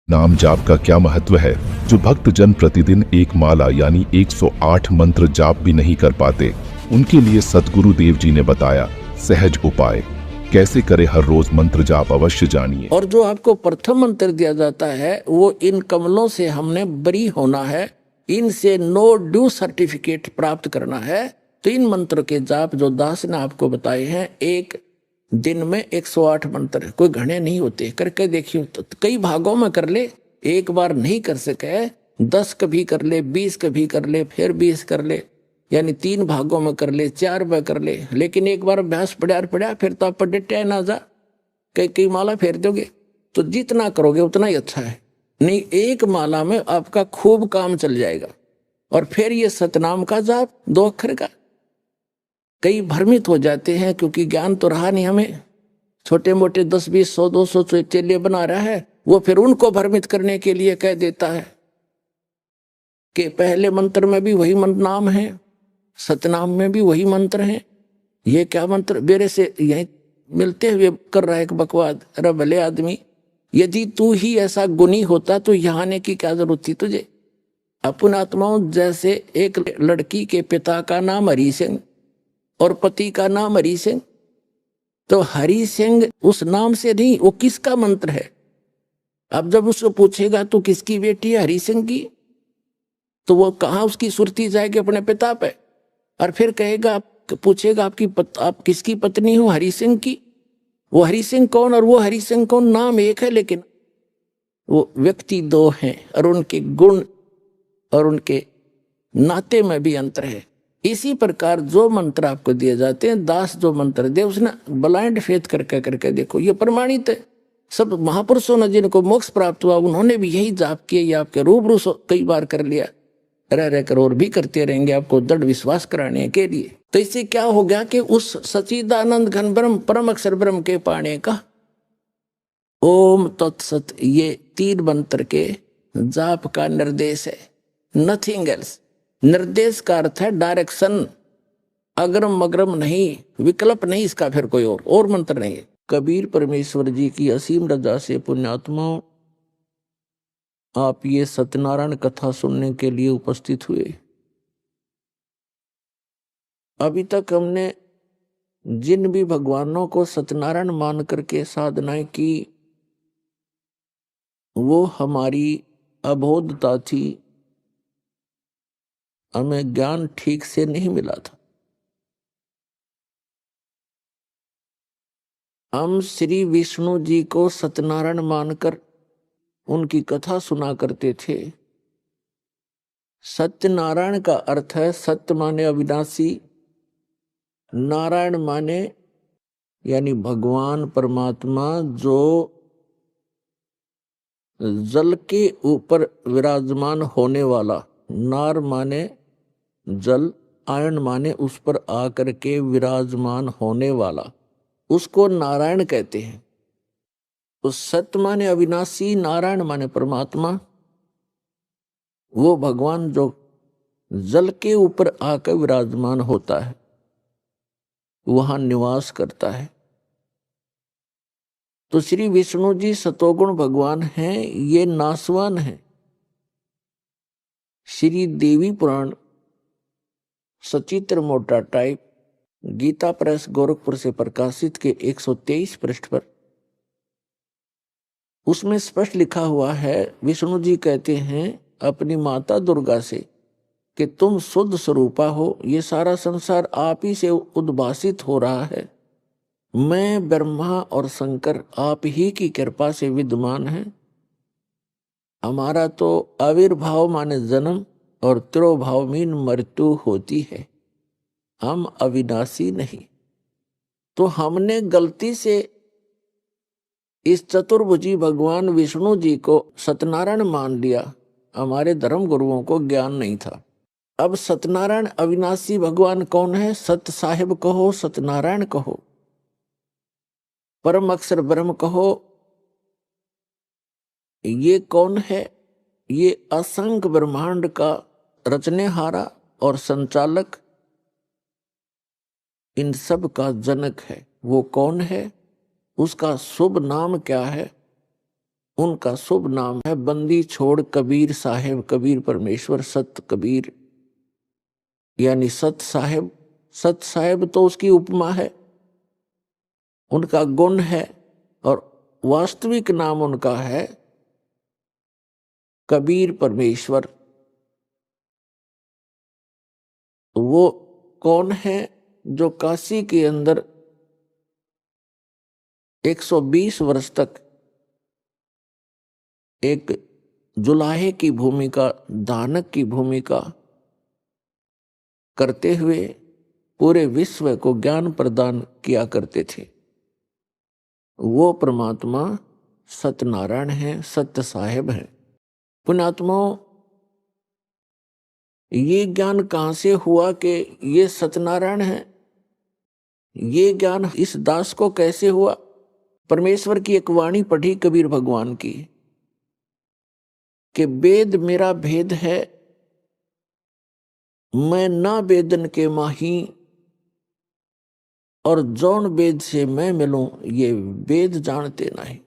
नाम जाप का क्या महत्व है? जो भक्त जन प्रतिदिन एक माला यानी 108 मंत्र जाप भी नहीं कर पाते, उनके लिए सतगुरु देव जी ने बताया सहज उपाय। कैसे करे हर रोज मंत्र जाप, अवश्य जानिए। और जो आपको प्रथम मंत्र दिया जाता है वो इन कमलों से हमने बरी होना है, इनसे नो ड्यू सर्टिफिकेट प्राप्त करना है। तो इन मंत्र के जाप जो दास ने आपको बताए हैं, एक दिन में 108 मंत्र, कोई घने नहीं होते, करके देखियो। तो कई भागों में कर ले, एक बार नहीं कर सके 10 कभी कर ले, 20 कभी कर ले, फिर 20 कर ले, यानी 3 भागों में कर ले, 4 में कर ले। लेकिन एक बार अभ्यास पड़ा फिर तो आप पढ़े ना जा, कई कई माला फेर दोगे। तो जितना करोगे उतना ही अच्छा है। नहीं, एक माला में आपका खूब काम चल जाएगा। और फिर ये सतनाम का जाप 2 अक्षर का। कई भ्रमित हो जाते हैं क्योंकि ज्ञान तो रहा नहीं हमें, छोटे मोटे 10 20 100 200 चेले बना रहा है, वो फिर उनको भ्रमित करने के लिए कह देता है कि पहले मंत्र में भी वही नाम है, सतनाम में भी वही मंत्र है। ये क्या मंत्र मेरे से यही मिलते हुए कर रहा है एक बकवाद। अरे भले आदमी, यदि तू ही ऐसा गुणी होता तो यहाँ आने की क्या जरूरत थी तुझे। अपन आत्माओं जैसे एक लड़की के पिता का नाम हरि सिंह और पति का नाम हरि सिंह, तो हरि सिंह उस नाम से नहीं, वो किसका मंत्र है। अब जब उसको पूछेगा तो किसकी बेटी है, हरि सिंह की, तो वो कहाँ उसकी सुरती जाएगी अपने पिता पे। और फिर कहेगा, पूछेगा आप किसकी पत्नी हो, हरि सिंह की। वो हरि सिंह कौन और वो हरि सिंह कौन, नाम एक है लेकिन वो व्यक्ति 2 हैं, और उनके गुण और उनके नाते में भी अंतर है। इसी प्रकार जो मंत्र आपको दिए जाते हैं, दास जो मंत्र दे उसने ब्लाइंड फेथ करके करके देखो, ये प्रमाणित है। सब महापुरुषों ने जिनको मोक्ष प्राप्त हुआ उन्होंने भी यही जाप किया, ये आपके रूबरू कई बार कर लिया, रह कर और भी करते रहेंगे आपको दृढ़ विश्वास कराने के लिए। तो इससे क्या हो गया कि उस सच्चिदानंद घन ब्रह्म परम अक्षर ब्रह्म के पाने का ओम तत्सत, ये 3 मंत्र के जाप का निर्देश है, नथिंग एल्स। निर्देश का अर्थ है डायरेक्शन, अग्रम मग्रम नहीं, विकल्प नहीं इसका, फिर कोई और मंत्र नहीं है। कबीर परमेश्वर जी की असीम रजा से पुण्यात्माओं, आप ये सत्यनारायण कथा सुनने के लिए उपस्थित हुए। अभी तक हमने जिन भी भगवानों को सत्यनारायण मान करके साधनाएं की, वो हमारी अबोधता थी, हमें ज्ञान ठीक से नहीं मिला था। हम श्री विष्णु जी को सत्यनारायण मानकर उनकी कथा सुना करते थे। सत्यनारायण का अर्थ है, सत्य माने अविनाशी, नारायण माने यानी भगवान परमात्मा जो जल के ऊपर विराजमान होने वाला। नार माने जल, आयन माने उस पर आकर के विराजमान होने वाला, उसको नारायण कहते हैं। तो सत्य माने अविनाशी, नारायण माने परमात्मा, वो भगवान जो जल के ऊपर आकर विराजमान होता है, वहां निवास करता है। तो श्री विष्णु जी सतोगुण भगवान हैं, ये नासवान हैं। श्री देवी पुराण सचित्र मोटा टाइप, गीता प्रेस गोरखपुर से प्रकाशित के 123 पृष्ठ पर, उसमें स्पष्ट लिखा हुआ है, विष्णु जी कहते हैं अपनी माता दुर्गा से कि तुम शुद्ध स्वरूपा हो, ये सारा संसार आप ही से उद्भासित हो रहा है, मैं ब्रह्मा और शंकर आप ही की कृपा से विद्यमान है। हमारा तो आविर्भाव माने जन्म और तिरोभाव मीन मृत्यु होती है, हम अविनाशी नहीं। तो हमने गलती से इस चतुर्भुजी भगवान विष्णु जी को सत्यनारायण मान लिया, हमारे धर्म गुरुओं को ज्ञान नहीं था। अब सत्यनारायण अविनाशी भगवान कौन है? सत्य साहिब कहो, सत्यनारायण कहो, परम अक्षर ब्रह्म कहो, ये कौन है? ये असंख्य ब्रह्मांड का रचनेहारा और संचालक, इन सब का जनक है। वो कौन है? उसका शुभ नाम क्या है? उनका शुभ नाम है बंदी छोड़ कबीर साहेब। कबीर परमेश्वर, सत कबीर यानी सत साहेब। सत साहेब तो उसकी उपमा है, उनका गुण है, और वास्तविक नाम उनका है कबीर परमेश्वर। वो कौन है? जो काशी के अंदर 120 वर्ष तक एक जुलाहे की भूमिका, दानक की भूमिका करते हुए पूरे विश्व को ज्ञान प्रदान किया करते थे। वो परमात्मा सत्यनारायण हैं, सत्य साहेब हैं। पुण्यात्माओं, ये ज्ञान कहां से हुआ कि ये सत्यनारायण है? ये ज्ञान इस दास को कैसे हुआ? परमेश्वर की एक वाणी पढ़ी कबीर भगवान की कि वेद मेरा भेद है, मैं ना वेदन के माही, और जौन वेद से मैं मिलूं ये वेद जानते नहीं।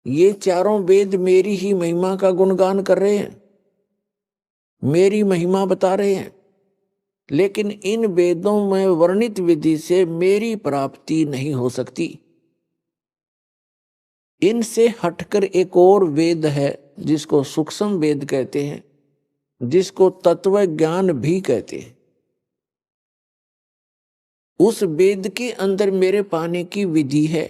ये चारों वेद मेरी ही महिमा का गुणगान कर रहे हैं, मेरी महिमा बता रहे हैं, लेकिन इन वेदों में वर्णित विधि से मेरी प्राप्ति नहीं हो सकती। इनसे हटकर एक और वेद है जिसको सूक्ष्म वेद कहते हैं, जिसको तत्व ज्ञान भी कहते हैं। उस वेद के अंदर मेरे पाने की विधि है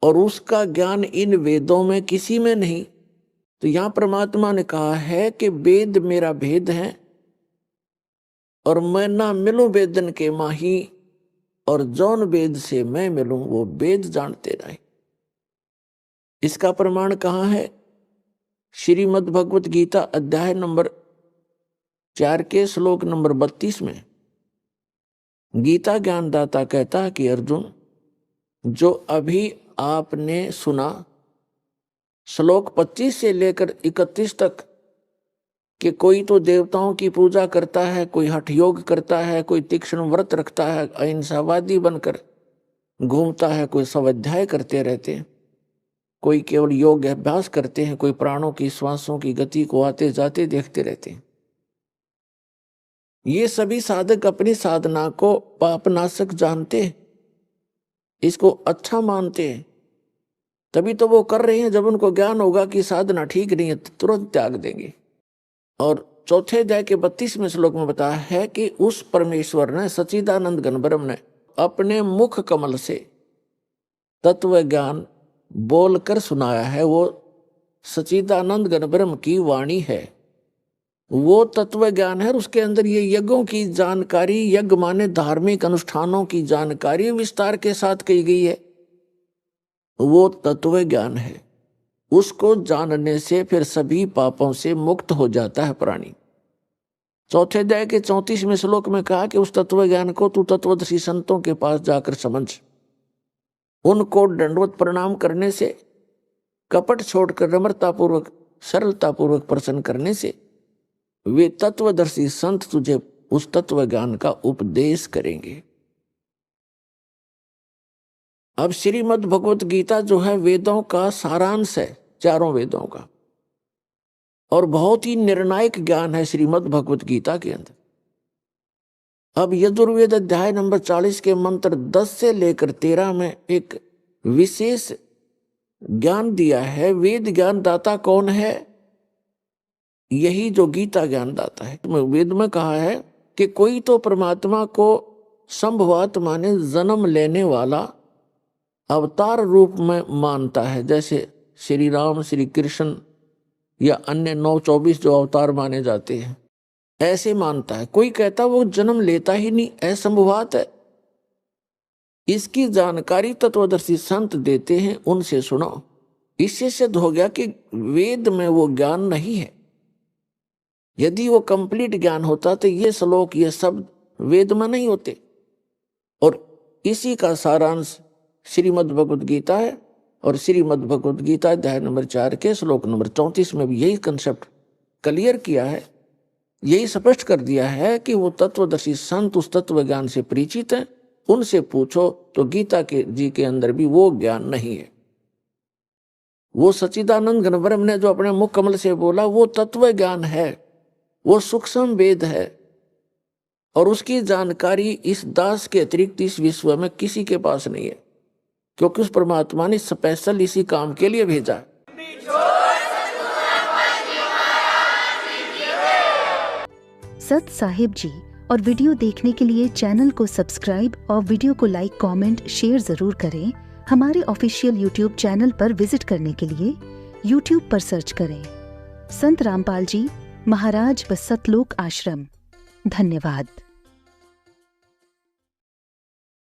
और उसका ज्ञान इन वेदों में किसी में नहीं। तो यहां परमात्मा ने कहा है कि वेद मेरा भेद है और मैं ना मिलूं वेदन के माही, और जौन वेद से मैं मिलूं वो वेद जानते नहीं। इसका प्रमाण कहां है? श्रीमद् भगवत गीता अध्याय नंबर 4 के श्लोक नंबर 32 में गीता ज्ञानदाता कहता है कि अर्जुन, जो अभी आपने सुना श्लोक 25 से लेकर 31 तक कि कोई तो देवताओं की पूजा करता है, कोई हठ योग करता है, कोई तीक्ष्ण व्रत रखता है, अहिंसावादी बनकर घूमता है, कोई स्वाध्याय करते रहते हैं, कोई केवल योग अभ्यास करते हैं, कोई प्राणों की श्वासों की गति को आते जाते देखते रहते हैं। ये सभी साधक अपनी साधना को पापनाशक जानते हैं, इसको अच्छा मानते हैं, तभी तो वो कर रहे हैं। जब उनको ज्ञान होगा कि साधना ठीक नहीं है तो तुरंत त्याग देंगे। और चौथे अध्याय के 32वें श्लोक में बताया है कि उस परमेश्वर ने, सच्चिदानंद घन ब्रह्म ने अपने मुख कमल से तत्व ज्ञान बोलकर सुनाया है। वो सच्चिदानंद घन ब्रह्म की वाणी है, वो तत्व ज्ञान है। उसके अंदर ये यज्ञों की जानकारी, यज्ञ माने धार्मिक अनुष्ठानों की जानकारी विस्तार के साथ की गई है, वो तत्व ज्ञान है। उसको जानने से फिर सभी पापों से मुक्त हो जाता है प्राणी। चौथे अध्याय के 34वें श्लोक में कहा कि उस तत्व ज्ञान को तू तत्वदर्शी संतों के पास जाकर समझ। उनको दंडवत प्रणाम करने से, कपट छोड़कर नम्रतापूर्वक सरलतापूर्वक प्रसन्न करने से वे तत्वदर्शी संत तुझे उस तत्व ज्ञान का उपदेश करेंगे। अब श्रीमद् भगवत गीता जो है वेदों का सारांश है, चारों वेदों का, और बहुत ही निर्णायक ज्ञान है श्रीमद् भगवत गीता के अंदर। अब यजुर्वेद अध्याय नंबर 40 के मंत्र 10 से लेकर 13 में एक विशेष ज्ञान दिया है। वेद ज्ञान दाता कौन है? यही जो गीता ज्ञान दाता है। वेद में कहा है कि कोई तो परमात्मा को संभवात माने जन्म लेने वाला अवतार रूप में मानता है, जैसे श्री राम, श्री कृष्ण या अन्य 9-24 जो अवतार माने जाते हैं, ऐसे मानता है। कोई कहता वो जन्म लेता ही नहीं, असंभवात है। इसकी जानकारी तत्वदर्शी संत देते हैं, उनसे सुनो। इससे सिद्ध हो गया कि वेद में वो ज्ञान नहीं है। यदि वो कंप्लीट ज्ञान होता तो ये श्लोक, ये शब्द वेद में नहीं होते। और इसी का सारांश श्रीमद् भगवत गीता है, और श्रीमद् भगवत गीता अध्याय नंबर 4 के श्लोक नंबर 34 में भी यही कंसेप्ट क्लियर किया है, यही स्पष्ट कर दिया है कि वो तत्वदर्शी संत उस तत्व ज्ञान से परिचित हैं, उनसे पूछो तो गीता के जी के अंदर भी वो ज्ञान नहीं है। वो सच्चिदानंद घन ब्रह्म ने जो अपने मुख कमल से बोला वो तत्व ज्ञान है, वो सूक्ष्म वेद है, और उसकी जानकारी इस दास के अतिरिक्त इस विश्व में किसी के पास नहीं है, क्योंकि उस परमात्मा ने स्पेशल इसी काम के लिए भेजा। सत साहिब जी और वीडियो देखने के लिए चैनल को सब्सक्राइब और वीडियो को लाइक, कमेंट, शेयर जरूर करें। हमारे ऑफिशियल यूट्यूब चैनल पर विजिट करने के लिए यूट्यूब पर सर्च करें संत रामपाल जी महाराज व सतलोक आश्रम। धन्यवाद।